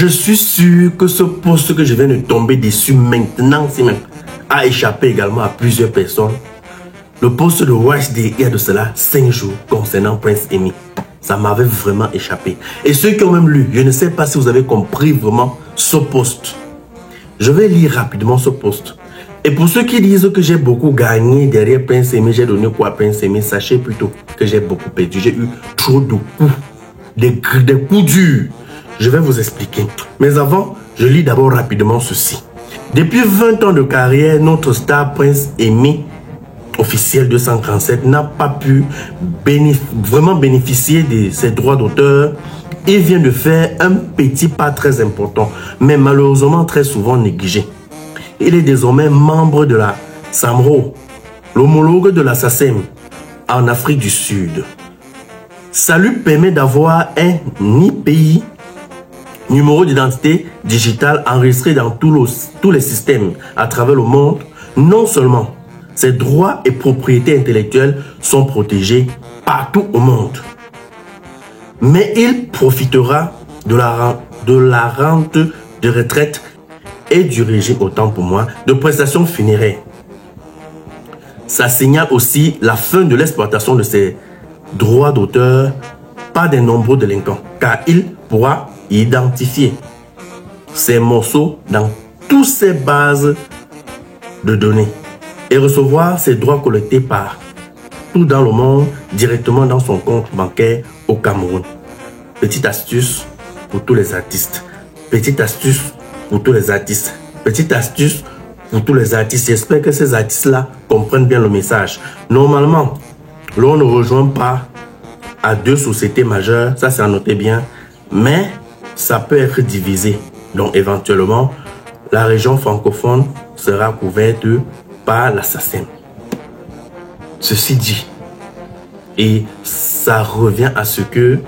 Je suis sûr que ce poste que je viens de tomber dessus maintenant, si même, a échappé également à plusieurs personnes. Le poste de WashD, il y a de cela 5 jours concernant Prince Emmy. Ça m'avait vraiment échappé. Et ceux qui ont même lu, je ne sais pas si vous avez compris vraiment ce poste. Je vais lire rapidement ce poste. Et pour ceux qui disent que j'ai beaucoup gagné derrière Prince Emmy, j'ai donné quoi à Prince Emmy, sachez plutôt que j'ai beaucoup perdu. J'ai eu trop de coups, des coups durs. Je vais vous expliquer. Mais avant, je lis d'abord rapidement ceci. Depuis 20 ans de carrière, notre star Prince Emmy, officiel 237, n'a pas pu vraiment bénéficier de ses droits d'auteur. Il vient de faire un petit pas très important, mais malheureusement très souvent négligé. Il est désormais membre de la SAMRO, l'homologue de la SACEM en Afrique du Sud. Ça lui permet d'avoir un IPI, numéro d'identité digitale enregistré dans tous les systèmes à travers le monde. Non seulement ses droits et propriétés intellectuelles sont protégés partout au monde, mais il profitera de la rente de retraite et du régime, autant pour moi, de prestations funéraires. Ça signale aussi la fin de l'exploitation de ses droits d'auteur par des nombreux délinquants, car il pourra identifier ces morceaux dans toutes ces bases de données et recevoir ses droits collectés par tout dans le monde directement dans son compte bancaire au Cameroun. Petite astuce pour tous les artistes. Petite astuce pour tous les artistes. Petite astuce pour tous les artistes. J'espère que ces artistes-là comprennent bien le message. Normalement, l'on ne rejoint pas à 2 sociétés majeures. Ça, c'est à noter bien. Mais ça peut être divisé. Donc, éventuellement, la région francophone sera couverte par la SACEM. Ceci dit, et ça revient à ce que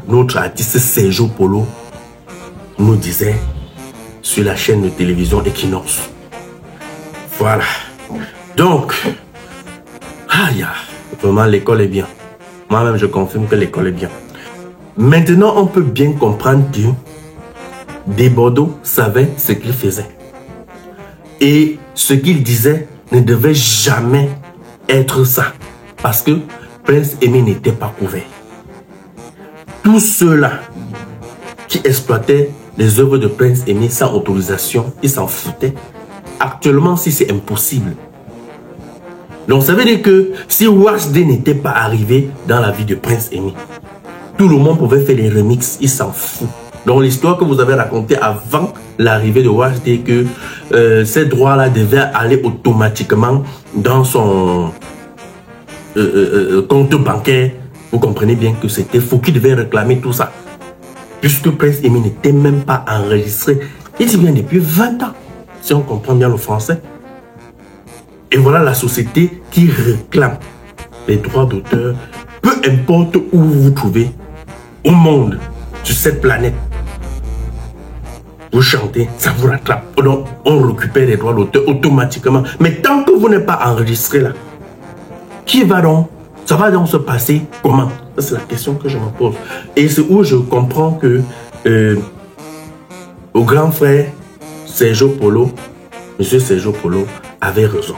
notre artiste Sergio Polo nous disait sur la chaîne de télévision Equinox. Voilà. Donc, vraiment l'école est bien. Moi-même, je confirme que l'école est bien. Maintenant, on peut bien comprendre que Desbordeaux savait ce qu'il faisait. Et ce qu'il disait ne devait jamais être ça. Parce que Prince Emmy n'était pas couvert. Tous ceux-là qui exploitaient les œuvres de Prince Emmy sans autorisation, ils s'en foutaient. Actuellement, si c'est impossible. Donc ça veut dire que si WashD n'était pas arrivé dans la vie de Prince Emmy, tout le monde pouvait faire les remixes, ils s'en foutent. Donc l'histoire que vous avez racontée avant l'arrivée de WashD, que ces droits-là devaient aller automatiquement dans son compte bancaire, vous comprenez bien que c'était faux, qu'il devait réclamer tout ça. Puisque Prince Emmy n'était même pas enregistré. Il dit bien depuis 20 ans, si on comprend bien le français. Et voilà la société qui réclame les droits d'auteur, peu importe où vous vous trouvez au monde, sur cette planète. Vous chantez, ça vous rattrape. Donc, on récupère les droits d'auteur automatiquement. Mais tant que vous n'êtes pas enregistré là, qui va donc? Ça va donc se passer comment? C'est la question que je me pose. Et c'est où je comprends que au grand frère Sergio Polo, monsieur Sergio Polo, avait raison.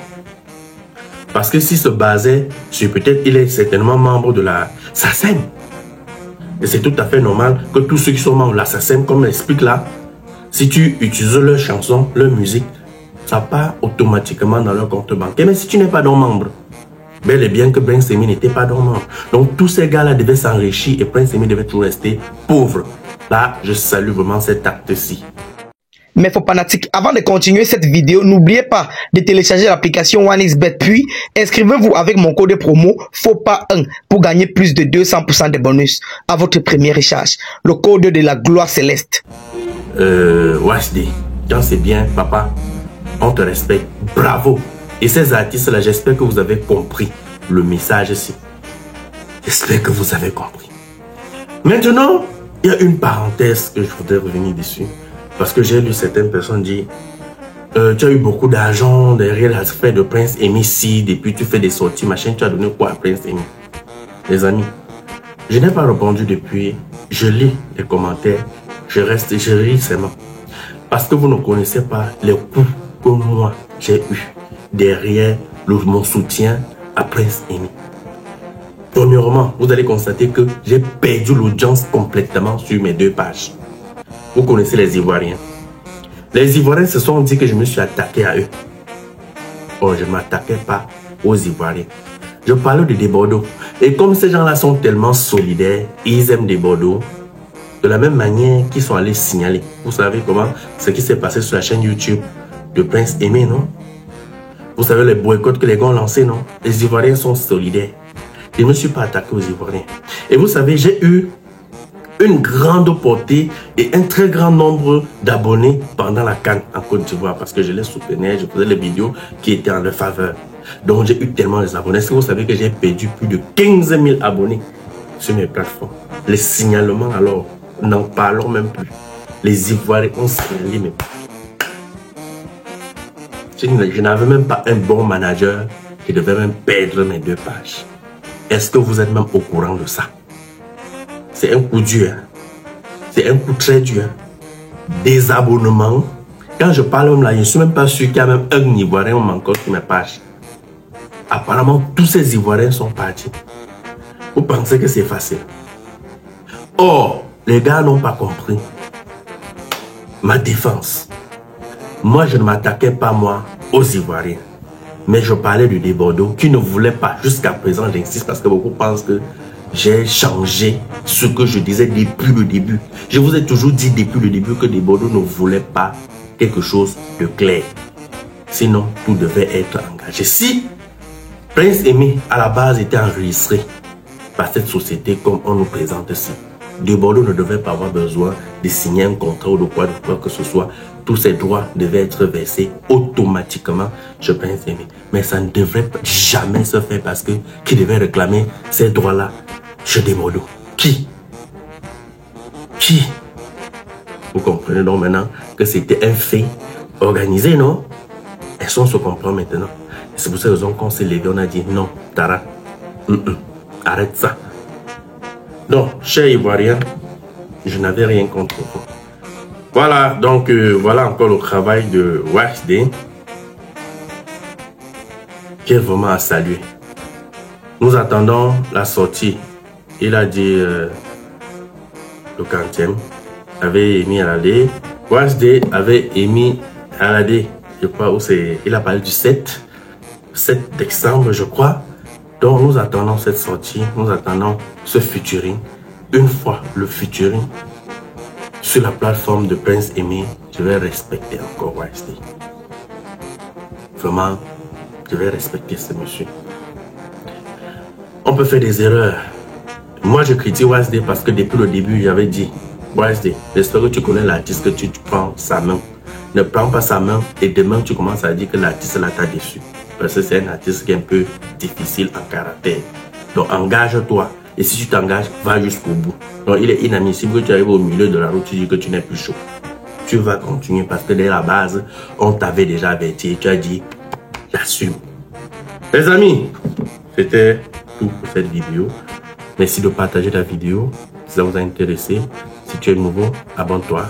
Parce que s'il se basait sur peut-être, il est certainement membre de la SACEM. Et c'est tout à fait normal que tous ceux qui sont membres de la SACEM, comme l'explique là, si tu utilises leurs chansons, leur musique, ça part automatiquement dans leur compte bancaire. Mais si tu n'es pas donc membre, bel et bien que Prince Emmy n'était pas donc membre. Donc tous ces gars-là devaient s'enrichir et Prince Emmy devait toujours rester pauvre. Là, je salue vraiment cet acte-ci. Mais faux fanatiques, avant de continuer cette vidéo, n'oubliez pas de télécharger l'application 1xBet, puis inscrivez-vous avec mon code promo FOPA1 pour gagner plus de 200% de bonus à votre premier recharge. Le code de la gloire céleste. WashD, quand c'est bien, papa, on te respecte, bravo. Et ces artistes-là, j'espère que vous avez compris le message ici. J'espère que vous avez compris. Maintenant, il y a une parenthèse que je voudrais revenir dessus. Parce que j'ai lu certaines personnes dire tu as eu beaucoup d'argent derrière l'affaire de Prince Emmy, si depuis tu fais des sorties, machin, tu as donné quoi à Prince Emmy? Les amis, je n'ai pas répondu depuis, je lis les commentaires je ris seulement. Parce que vous ne connaissez pas les coups que moi j'ai eu derrière mon soutien à Prince Emmy. Premièrement, vous allez constater que j'ai perdu l'audience complètement sur mes 2 pages. Vous connaissez les Ivoiriens. Les Ivoiriens se sont dit que je me suis attaqué à eux. Or, je ne m'attaquais pas aux Ivoiriens. Je parlais de Desbordeaux. Et comme ces gens-là sont tellement solidaires, ils aiment Desbordeaux, de la même manière qu'ils sont allés signaler. Vous savez comment ce qui s'est passé sur la chaîne YouTube de Prince Emmy, non? Vous savez les boycotts que les gars ont lancés, non? Les Ivoiriens sont solidaires. Je ne me suis pas attaqué aux Ivoiriens. Et vous savez, j'ai eu une grande portée et un très grand nombre d'abonnés pendant la CAN en Côte d'Ivoire parce que je les soutenais, je faisais les vidéos qui étaient en leur faveur. Donc j'ai eu tellement d'abonnés. Est-ce que vous savez que j'ai perdu plus de 15 000 abonnés sur mes plateformes? Les signalements alors, n'en parlons même plus. Les Ivoiriens ont signalé même. Je n'avais même pas un bon manager qui devait même perdre mes 2 pages. Est-ce que vous êtes même au courant de ça? C'est un coup dur. C'est un coup très dur. Désabonnement. Quand je parle même là, je ne suis même pas sûr qu'il y a même un Ivoirien encore sur mes pages. Apparemment, tous ces Ivoiriens sont partis. Vous pensez que c'est facile? Or, les gars n'ont pas compris ma défense. Moi, je ne m'attaquais pas, moi, aux Ivoiriens. Mais je parlais de Desbordeaux qui ne voulait pas, jusqu'à présent, j'insiste parce que beaucoup pensent que j'ai changé ce que je disais depuis le début. Je vous ai toujours dit depuis le début que Desbordeaux ne voulait pas quelque chose de clair. Sinon, tout devait être engagé. Si Prince Emmy, à la base, était enregistré par cette société comme on nous présente ici, Desbordeaux ne devait pas avoir besoin de signer un contrat ou de quoi que ce soit. Tous ces droits devaient être versés automatiquement chez Prince Emmy. Mais ça ne devrait jamais se faire parce que qui devait réclamer ces droits-là chez Desbordeaux? Qui? Vous comprenez donc maintenant que c'était un fait organisé, non? Est-ce qu'on se comprend maintenant? C'est pour cette raison qu'on s'est levé, on a dit non, Tara, arrête ça. Donc, chers Ivoiriens, je n'avais rien contre vous. Voilà, donc voilà encore le travail de WASD qui est vraiment à saluer. Nous attendons la sortie. Il a dit le 40e avait émis à l'AD. WASD avait émis à l'AD, je crois, où c'est. Il a parlé du 7 décembre, je crois. Donc nous attendons cette sortie, nous attendons ce featuring. Une fois le featuring sur la plateforme de Prince Emmy, je vais respecter encore WASD. Vraiment, je vais respecter ce monsieur. On peut faire des erreurs. Moi, je critique WASD parce que depuis le début, j'avais dit, WASD, j'espère que tu connais l'artiste, que tu prends sa main. Ne prends pas sa main et demain, tu commences à dire que l'artiste là t'a déçu. Parce que c'est un artiste qui est un peu difficile en caractère. Donc, engage-toi. Et si tu t'engages, va jusqu'au bout. Donc, il est inadmissible que tu arrives au milieu de la route, tu dis que tu n'es plus chaud. Tu vas continuer parce que dès la base, on t'avait déjà averti et tu as dit, j'assume. Les amis, c'était tout pour cette vidéo. Merci de partager la vidéo si ça vous a intéressé. Si tu es nouveau, abonne-toi.